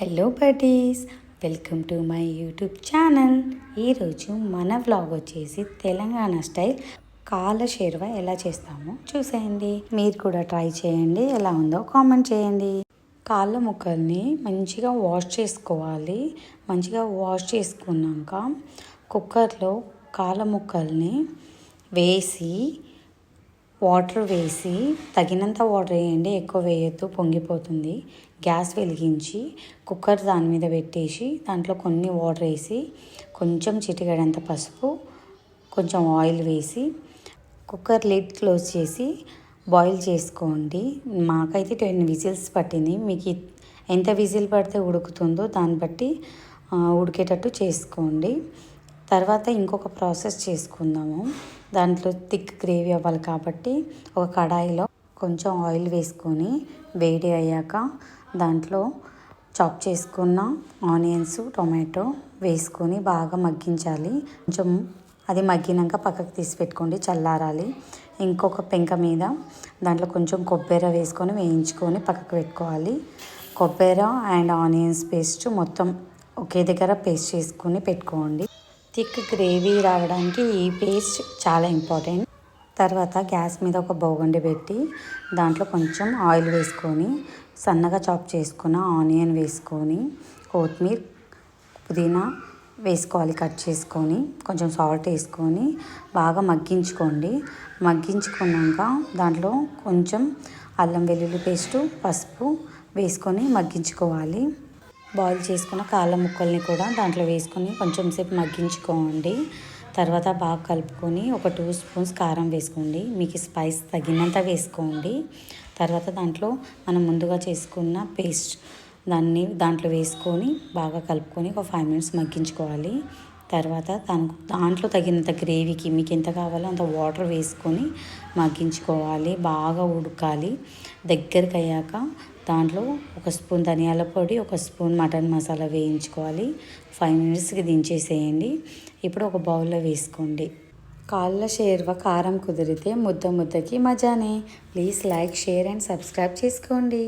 Hello buddies, welcome to my YouTube channel. ఈరోజు మన vlog వచ్చేసి తెలంగాణ స్టైల్ కాళ్ళ షేర్వా ఎలా చేస్తామో చూసేయండి. మీరు కూడా ట్రై చేయండి, ఎలా ఉందో కామెంట్ చేయండి. కాళ్ళ ముక్కల్ని మంచిగా వాష్ చేసుకోవాలి. మంచిగా వాష్ చేసుకున్నాక కుక్కర్లో కాళ్ళ ముక్కల్ని వేసి వాటర్ వేసి తగినంత వాటర్ వేయండి, ఎక్కువ వేయొద్దు, పొంగిపోతుంది. గ్యాస్ వెలిగించి కుక్కర్ దాని మీద పెట్టేసి దాంట్లో కొన్ని వాటర్ వేసి కొంచెం చిటికెడంత పసుపు, కొంచెం ఆయిల్ వేసి కుక్కర్ లిడ్ క్లోజ్ చేసి బాయిల్ చేసుకోండి. మాకైతే 10 విజిల్స్ పట్టింది. మీకు ఎంత విజిల్ పడితే ఉడుకుతుందో దాన్ని బట్టి ఉడికేటట్టు చేసుకోండి. తర్వాత ఇంకొక ప్రాసెస్ చేసుకుందాము. దాంట్లో థిక్ గ్రేవీ అవ్వాలి కాబట్టి ఒక కడాయిలో కొంచెం ఆయిల్ వేసుకొని వేడి అయ్యాక దాంట్లో చాప్ చేసుకున్న ఆనియన్స్, టొమాటో వేసుకొని బాగా మగ్గించాలి. కొంచెం అది మగ్గినాక పక్కకు తీసి పెట్టుకోండి, చల్లారాలి. ఇంకొక పెంక మీద దాంట్లో కొంచెం కొబ్బరి వేసుకొని వేయించుకొని పక్కకు పెట్టుకోవాలి. కొబ్బరి అండ్ ఆనియన్స్ పేస్ట్ మొత్తం ఒకే దగ్గర పేస్ట్ చేసుకొని పెట్టుకోండి. థిక్ గ్రేవీ రావడానికి ఈ పేస్ట్ చాలా ఇంపార్టెంట్. తర్వాత గ్యాస్ మీద ఒక బౌగండి పెట్టి దాంట్లో కొంచెం ఆయిల్ వేసుకొని సన్నగా చాప్ చేసుకున్న ఆనియన్ వేసుకొని కొత్తిమీర, పుదీనా వేసుకోవాలి కట్ చేసుకొని, కొంచెం సాల్ట్ వేసుకొని బాగా మగ్గించుకోండి. మగ్గించుకున్నాక దాంట్లో కొంచెం అల్లం వెల్లుల్లి పేస్టు, పసుపు వేసుకొని మగ్గించుకోవాలి. బాయిల్ చేసుకున్న కాళ్ళ ముక్కల్ని కూడా దాంట్లో వేసుకొని కొంచెం సేపు మగ్గించుకోండి. తర్వాత బాగా కలుపుకొని ఒక 2 స్పూన్స్ కారం వేసుకోండి. మీకు స్పైస్ తగినంత వేసుకోండి. తర్వాత దాంట్లో మనం ముందుగా చేసుకున్న పేస్ట్ దాంట్లో వేసుకొని బాగా కలుపుకొని ఒక 5 మినిట్స్ మగ్గించుకోవాలి. తర్వాత దాంట్లో తగినంత గ్రేవీకి మీకు ఎంత కావాలో అంత వాటర్ వేసుకొని మగ్గించుకోవాలి. బాగా ఉడకాలి. దగ్గరికి అయ్యాక దాంట్లో ఒక స్పూన్ ధనియాల పొడి, ఒక స్పూన్ మటన్ మసాలా వేయించుకోవాలి. 5 మినిట్స్కి దించేసేయండి. ఇప్పుడు ఒక బౌల్లో వేసుకోండి. కాళ్ళ షేర్వా కారం కుదిరితే ముద్దకి మజానే. Please like, share and subscribe చేసుకోండి.